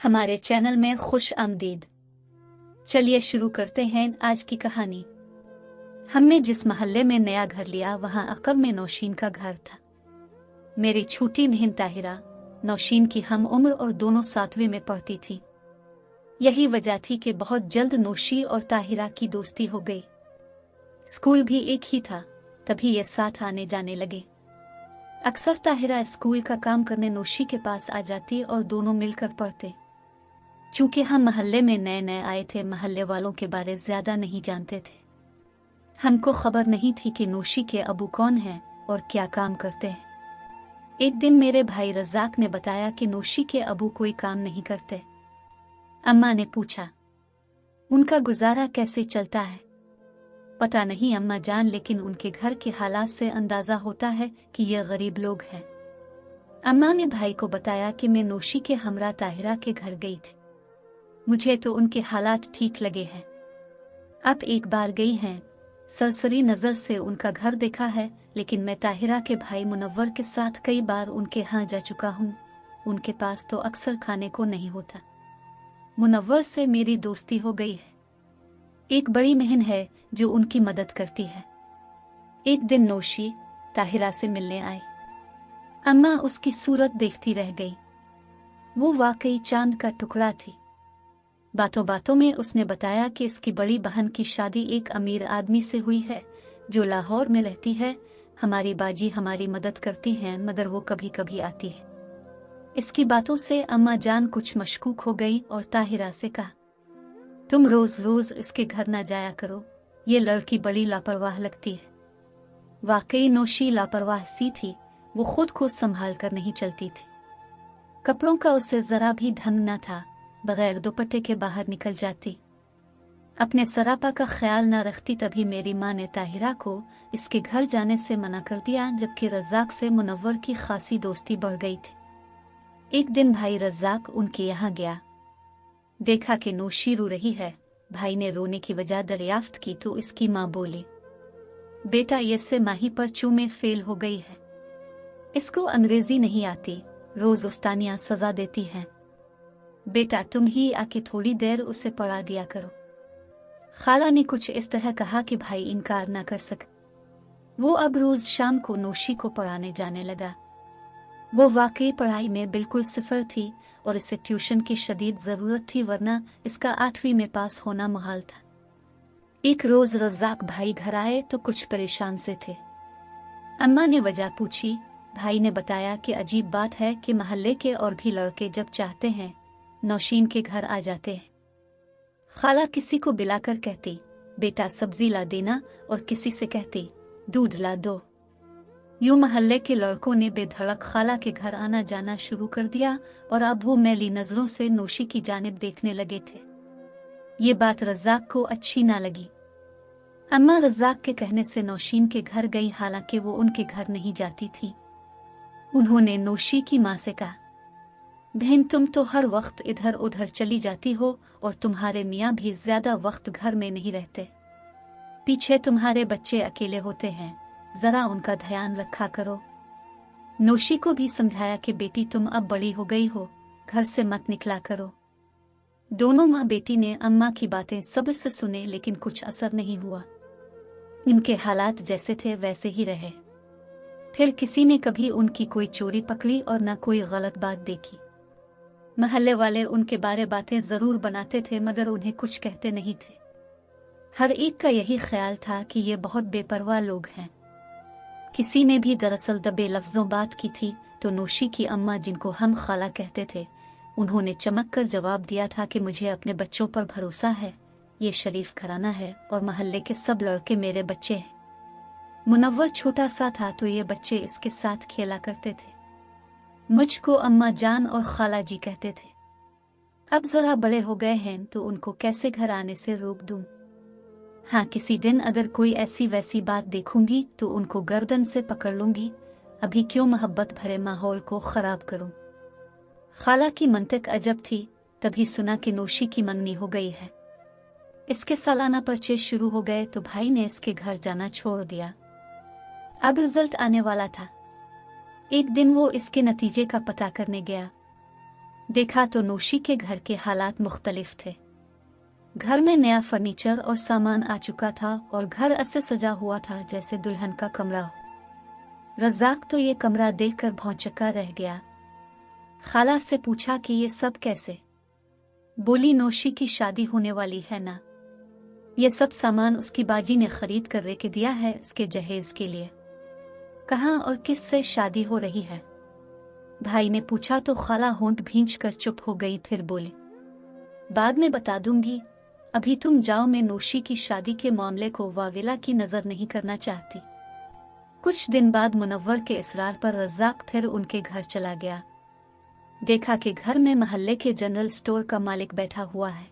हमारे चैनल में खुश आमदीद। चलिए शुरू करते हैं आज की कहानी। हमने जिस मोहल्ले में नया घर लिया वहां अकब में नौशीन का घर था। मेरी छोटी बहन ताहिरा नौशीन की हम उम्र और दोनों 7वीं में पढ़ती थी। यही वजह थी कि बहुत जल्द नौशी और ताहिरा की दोस्ती हो गई। स्कूल भी एक ही था, तभी ये साथ आने जाने लगे। अक्सर ताहिरा स्कूल का काम करने नौशी के पास आ जाती और दोनों मिलकर पढ़ते। चूंकि हम मोहल्ले में नए नए आए थे, मोहल्ले वालों के बारे ज्यादा नहीं जानते थे। हमको खबर नहीं थी कि नौशी के अबू कौन हैं और क्या काम करते हैं। एक दिन मेरे भाई रज़ाक ने बताया कि नौशी के अबू कोई काम नहीं करते। अम्मा ने पूछा, उनका गुजारा कैसे चलता है? पता नहीं अम्मा जान, लेकिन उनके घर के हालात से अंदाजा होता है कि ये गरीब लोग हैं। अम्मा ने भाई को बताया कि मैं नौशी के हमरा ताहिरा के घर गई थी। मुझे तो उनके हालात ठीक लगे हैं। अब एक बार गई हैं, सरसरी नजर से उनका घर देखा है, लेकिन मैं ताहिरा के भाई मुनव्वर के साथ कई बार उनके यहाँ जा चुका हूँ। उनके पास तो अक्सर खाने को नहीं होता। मुनव्वर से मेरी दोस्ती हो गई है। एक बड़ी बहन है जो उनकी मदद करती है। एक दिन नौशी ताहिरा से मिलने आई। अम्मा उसकी सूरत देखती रह गई। वो वाकई चांद का टुकड़ा थी। बातों बातों में उसने बताया कि इसकी बड़ी बहन की शादी एक अमीर आदमी से हुई है जो लाहौर में रहती है। हमारी बाजी हमारी मदद करती हैं, मगर वो कभी कभी आती है। इसकी बातों से अम्मा जान कुछ मशकूक हो गई और ताहिरा से कहा, तुम रोज रोज इसके घर ना जाया करो, ये लड़की बड़ी लापरवाह लगती है। वाकई नौशी लापरवाह सी थी। वो खुद को संभाल कर नहीं चलती थी। कपड़ों का उसे जरा भी ढंग न था। बगैर दुपट्टे के बाहर निकल जाती, अपने सरापा का ख्याल न रखती। तभी मेरी माँ ने ताहिरा को इसके घर जाने से मना कर दिया, जबकि रज़ाक से मुनव्वर की खासी दोस्ती बढ़ गई थी। एक दिन भाई रज़ाक उनके यहाँ गया। देखा कि नौशी रो रही है। भाई ने रोने की वजह दरियाफ्त की तो इसकी माँ बोली, बेटा ये से माही पर चूमे फेल हो गई है। इसको अंग्रेजी नहीं आती, रोज उस्तानियाँ सजा देती हैं। बेटा तुम ही आके थोड़ी देर उसे पढ़ा दिया करो। खाला ने कुछ इस तरह कहा कि भाई इनकार ना कर सके। वो अब रोज शाम को नौशी को पढ़ाने जाने लगा। वो वाकई पढ़ाई में बिल्कुल सिफर थी और इसे ट्यूशन की शदीद जरूरत थी, वरना इसका 8वीं में पास होना मुहाल था। एक रोज रज़ाक भाई घर आए तो कुछ परेशान से थे। अम्मा ने वजह पूछी। भाई ने बताया कि अजीब बात है कि मोहल्ले के और भी लड़के जब चाहते हैं नौशीन के घर आ जाते हैं। खाला किसी को बिलाकर कहती, बेटा सब्जी ला देना, और किसी से कहती, दूध ला दो। यूं मोहल्ले के लड़कों ने बेधड़क खाला के घर आना जाना शुरू कर दिया और अब वो मैली नजरों से नौशी की जानिब देखने लगे थे। ये बात रज़ाक को अच्छी ना लगी। अम्मा रज़ाक के कहने से नौशीन के घर गई, हालांकि वो उनके घर नहीं जाती थी। उन्होंने नौशी की माँ से कहा, बहन तुम तो हर वक्त इधर उधर चली जाती हो और तुम्हारे मियाँ भी ज्यादा वक्त घर में नहीं रहते। पीछे तुम्हारे बच्चे अकेले होते हैं, जरा उनका ध्यान रखा करो। नौशी को भी समझाया कि बेटी तुम अब बड़ी हो गई हो, घर से मत निकला करो। दोनों माँ बेटी ने अम्मा की बातें सब्र से सुने, लेकिन कुछ असर नहीं हुआ। इनके हालात जैसे थे वैसे ही रहे। फिर किसी ने कभी उनकी कोई चोरी पकड़ी और न कोई गलत बात देखी। मोहल्ले वाले उनके बारे बातें जरूर बनाते थे, मगर उन्हें कुछ कहते नहीं थे। हर एक का यही ख्याल था कि ये बहुत बेपरवाह लोग हैं। किसी ने भी दरअसल दबे लफ्जों बात की थी तो नौशी की अम्मा, जिनको हम खाला कहते थे, उन्होंने चमक कर जवाब दिया था कि मुझे अपने बच्चों पर भरोसा है, ये शरीफ घराना है और मोहल्ले के सब लड़के मेरे बच्चे हैं। मुनव्वर छोटा सा था तो ये बच्चे इसके साथ खेला करते थे। मुझको अम्मा जान और खाला जी कहते थे। अब जरा बड़े हो गए हैं तो उनको कैसे घर आने से रोक दूं। हाँ, किसी दिन अगर कोई ऐसी वैसी बात देखूंगी तो उनको गर्दन से पकड़ लूंगी। अभी क्यों मोहब्बत भरे माहौल को खराब करूं। खाला की मंतक अजब थी। तभी सुना कि नौशी की मंगनी हो गई है। इसके सालाना पर्चे शुरू हो गए तो भाई ने इसके घर जाना छोड़ दिया। अब रिजल्ट आने वाला था। एक दिन वो इसके नतीजे का पता करने गया। देखा तो नौशी के घर के हालात मुख्तलिफ थे। घर में नया फर्नीचर और सामान आ चुका था और घर ऐसे सजा हुआ था जैसे दुल्हन का कमरा हो। रज़ाक तो ये कमरा देखकर भौंचक्का रह गया। खाला से पूछा कि ये सब कैसे? बोली, नौशी की शादी होने वाली है ना, ये सब सामान उसकी बाजी ने खरीद कर लेके दिया है इसके जहेज के लिए। कहाँ और किस से शादी हो रही है? भाई ने पूछा तो खाला होंठ भींच कर चुप हो गई, फिर बोली, बाद में बता दूंगी, अभी तुम जाओ, मैं नौशी की शादी के मामले को वाविला की नजर नहीं करना चाहती। कुछ दिन बाद मुनव्वर के इसरार पर रज़ाक फिर उनके घर चला गया। देखा कि घर में मोहल्ले के जनरल स्टोर का मालिक बैठा हुआ है।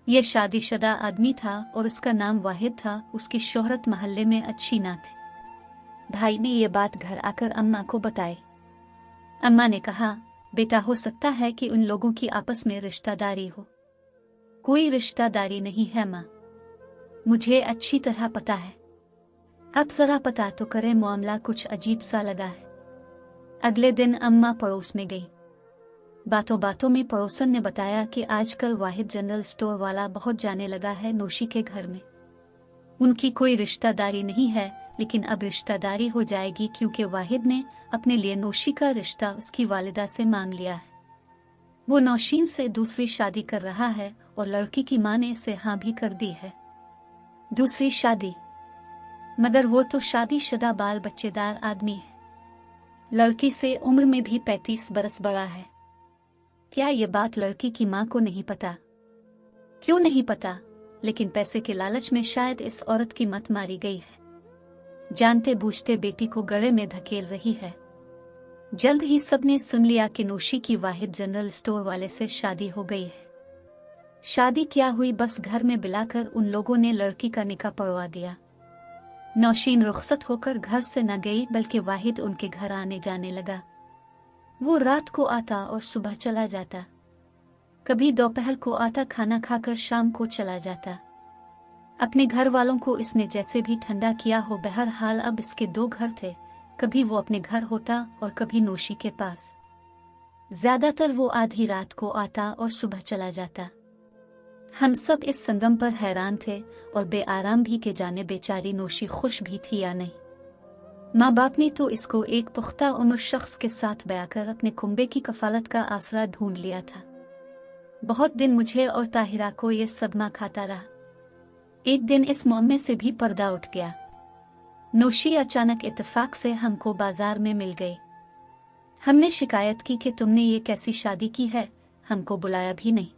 यह शादीशुदा आदमी था और उसका नाम वाहिद था। उसकी शोहरत मोहल्ले में अच्छी ना थी। भाई ने यह बात घर आकर अम्मा को बताई। अम्मा ने कहा, बेटा, हो सकता है कि उन लोगों की आपस में रिश्तेदारी हो। कोई रिश्तेदारी नहीं है माँ, मुझे अच्छी तरह पता है। अब जरा पता तो करें, मामला कुछ अजीब सा लगा है। अगले दिन अम्मा पड़ोस में गई। बातों बातों में पड़ोसन ने बताया कि आजकल वाहिद जनरल स्टोर वाला बहुत जाने लगा है नौशी के घर में। उनकी कोई रिश्तेदारी नहीं है, लेकिन अब रिश्तेदारी हो जाएगी क्योंकि वाहिद ने अपने लिए नौशी का रिश्ता उसकी वालिदा से मांग लिया है। वो नौशीन से दूसरी शादी कर रहा है और लड़की की मां ने इसे हाँ भी कर दी है। दूसरी शादी? मगर वो तो शादीशुदा बाल बच्चेदार आदमी है, लड़की से उम्र में भी 35 बरस बड़ा है। क्या ये बात लड़की की मां को नहीं पता? क्यों नहीं पता, लेकिन पैसे के लालच में शायद इस औरत की मत मारी गई है। जानते बूझते बेटी को गले में धकेल रही है। जल्द ही सबने सुन लिया कि नौशी की वाहिद जनरल स्टोर वाले से शादी हो गई है। शादी क्या हुई, बस घर में बुलाकर उन लोगों ने लड़की का निकाह पढ़वा दिया। नौशीन रुखसत होकर घर से न गई, बल्कि वाहिद उनके घर आने जाने लगा। वो रात को आता और सुबह चला जाता। कभी दोपहर को आता, खाना खाकर शाम को चला जाता। अपने घर वालों को इसने जैसे भी ठंडा किया हो। बहरहाल अब इसके 2 घर थे, कभी वो अपने घर होता और कभी नौशी के पास। ज्यादातर वो आधी रात को आता और सुबह चला जाता। हम सब इस संगम पर हैरान थे और बेआराम भी के जाने बेचारी नौशी खुश भी थी या नहीं। माँ बाप ने तो इसको एक पुख्ता उम्र शख्स के साथ ब्याह कर अपने कुंबे की कफालत का आसरा ढूंढ लिया था। बहुत दिन मुझे और ताहिरा को ये सदमा खाता रहा। एक दिन इस मामले से भी पर्दा उठ गया। नौशी अचानक इत्तेफाक से हमको बाजार में मिल गई। हमने शिकायत की कि तुमने ये कैसी शादी की है, हमको बुलाया भी नहीं।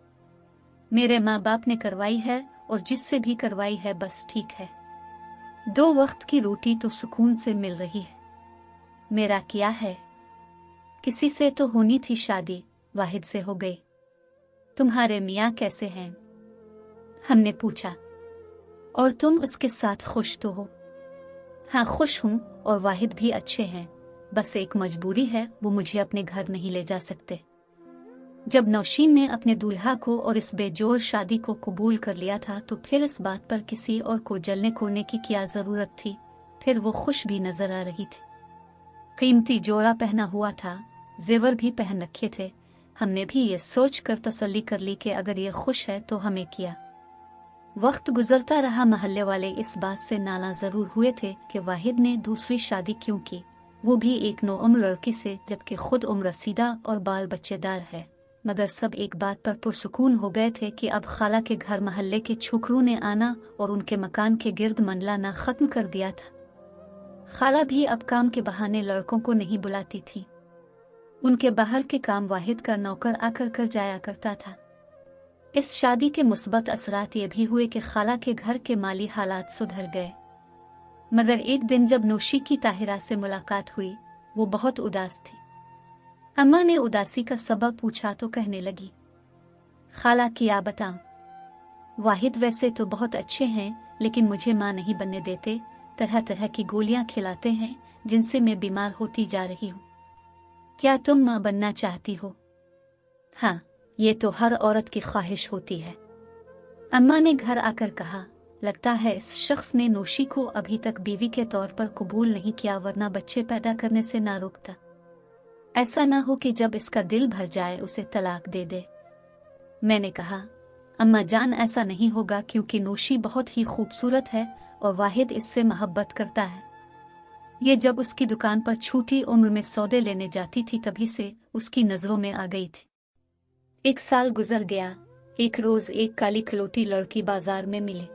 मेरे माँ बाप ने करवाई है और जिससे भी करवाई है बस ठीक है। 2 वक्त की रोटी तो सुकून से मिल रही है। मेरा क्या है? किसी से तो होनी थी शादी, वाहिद से हो गई। तुम्हारे मियाँ कैसे हैं? हमने पूछा। और तुम उसके साथ खुश तो हो? हाँ, खुश हूँ और वाहिद भी अच्छे हैं। बस एक मजबूरी है, वो मुझे अपने घर नहीं ले जा सकते। जब नौशीन ने अपने दूल्हा को और इस बेजोर शादी को कबूल कर लिया था तो फिर इस बात पर किसी और को जलने कोड़ने की क्या जरूरत थी। फिर वो खुश भी नजर आ रही थी। कीमती जोड़ा पहना हुआ था, जेवर भी पहन रखे थे। हमने भी ये सोच कर तसल्ली कर ली कि अगर ये खुश है तो हमें क्या। वक्त गुजरता रहा, महल्ले वाले इस बात से नाला जरूर हुए थे कि वाहिद ने दूसरी शादी क्यों की, वो भी एक नौउम्र लड़की से, जबकि खुद उम्र रसीदा और बाल बच्चेदार है। मगर सब एक बात पर पुरसुकून हो गए थे कि अब खाला के घर महल्ले के छोकरों ने आना और उनके मकान के गिर्द मंडलाना खत्म कर दिया था। खाला भी अब काम के बहाने लड़कों को नहीं बुलाती थी। उनके बाहर के काम वाहिद का नौकर आकर कर जाया करता था। इस शादी के मुस्बत असरात ये भी हुए कि खाला के घर के माली हालात सुधर गए। मगर एक दिन जब नौशी की ताहिरा से मुलाकात हुई, वो बहुत उदास थी। अम्मा ने उदासी का सबब पूछा तो कहने लगी, खाला क्या बताऊं, वाहिद वैसे तो बहुत अच्छे हैं, लेकिन मुझे माँ नहीं बनने देते। तरह तरह की गोलियां खिलाते हैं जिनसे मैं बीमार होती जा रही हूँ। क्या तुम माँ बनना चाहती हो? हाँ, ये तो हर औरत की ख्वाहिश होती है। अम्मा ने घर आकर कहा, लगता है इस शख्स ने नौशी को अभी तक बीवी के तौर पर कबूल नहीं किया, वरना बच्चे पैदा करने से ना रोकता। ऐसा ना हो कि जब इसका दिल भर जाए उसे तलाक दे दे। मैंने कहा, अम्मा जान ऐसा नहीं होगा, क्योंकि नौशी बहुत ही खूबसूरत है और वाहिद इससे मोहब्बत करता है। ये जब उसकी दुकान पर छोटी उम्र में सौदे लेने जाती थी तभी से उसकी नजरों में आ गई थी। 1 साल गुजर गया। एक रोज एक काली खलोटी लड़की बाजार में मिली।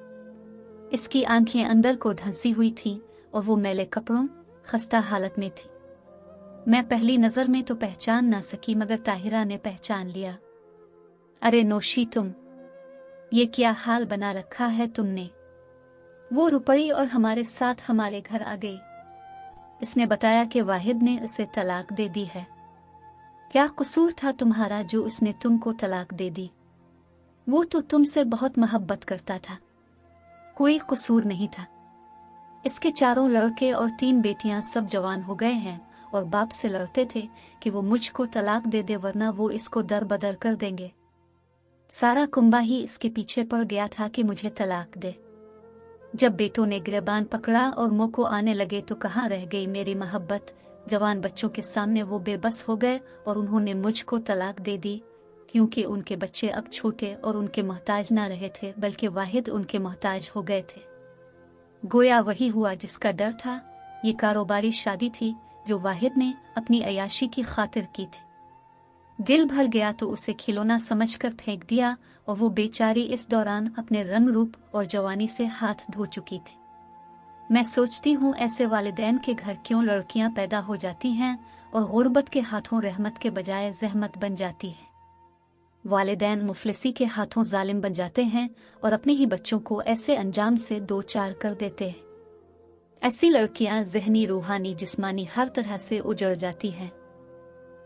इसकी आंखें अंदर को धंसी हुई थीं और वो मैले कपड़ों, खस्ता हालत में थी। मैं पहली नजर में तो पहचान ना सकी, मगर ताहिरा ने पहचान लिया। अरे नौशी, तुम ये क्या हाल बना रखा है तुमने? वो रुपई और हमारे साथ हमारे घर आ गई। इसने बताया कि वाहिद ने उसे तलाक दे दी है। क्या कसूर था तुम्हारा जो उसने तुमको तलाक दे दी? वो तो तुमसे बहुत मोहब्बत करता था। कोई कसूर नहीं था। इसके 4 लड़के और 3 बेटियां सब जवान हो गए हैं और बाप से लड़ते थे कि वो मुझको तलाक दे दे वरना वो इसको दर बदर कर देंगे। सारा कुंबा ही इसके पीछे पड़ गया था कि मुझे तलाक दे। जब बेटों ने गिरबान पकड़ा और मुंह को आने लगे तो कहाँ रह गई मेरी मोहब्बत। जवान बच्चों के सामने वो बेबस हो गए और उन्होंने मुझको तलाक दे दी, क्योंकि उनके बच्चे अब छोटे और उनके मोहताज ना रहे थे, बल्कि वाहिद उनके मोहताज हो गए थे। गोया वही हुआ जिसका डर था। ये कारोबारी शादी थी जो वाहिद ने अपनी अयाशी की खातिर की थी। दिल भर गया तो उसे खिलौना समझकर फेंक दिया और वो बेचारी इस दौरान अपने रंग रूप और जवानी से हाथ धो चुकी थी। मैं सोचती हूँ ऐसे वालिदैन के घर क्यों लड़कियां पैदा हो जाती हैं और गुर्बत के हाथों रहमत के बजाय जहमत बन जाती है। वालिदैन मुफलिसी के हाथों जालिम बन जाते हैं और अपने ही बच्चों को ऐसे अंजाम से 2-4 कर देते हैं। ऐसी लड़कियां ज़हनी, रूहानी, जिस्मानी हर तरह से उजड़ जाती हैं।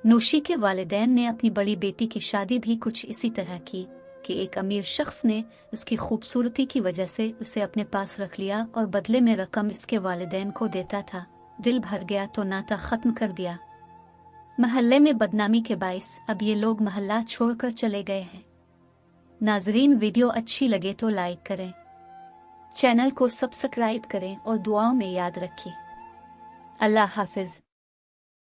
नौशी के वालिदैन ने अपनी बड़ी बेटी की शादी भी कुछ इसी तरह की कि एक अमीर शख्स ने उसकी खूबसूरती की वजह से उसे अपने पास रख लिया और बदले में रकम इसके वालिदैन को देता था। दिल भर गया तो नाता ख़त्म कर दिया। महल्ले में बदनामी के बाइस अब ये लोग महल्ला छोड़कर चले गए हैं। नाजरीन, वीडियो अच्छी लगे तो लाइक करें, चैनल को सब्सक्राइब करें और दुआओं में याद रखें। अल्लाह हाफिज।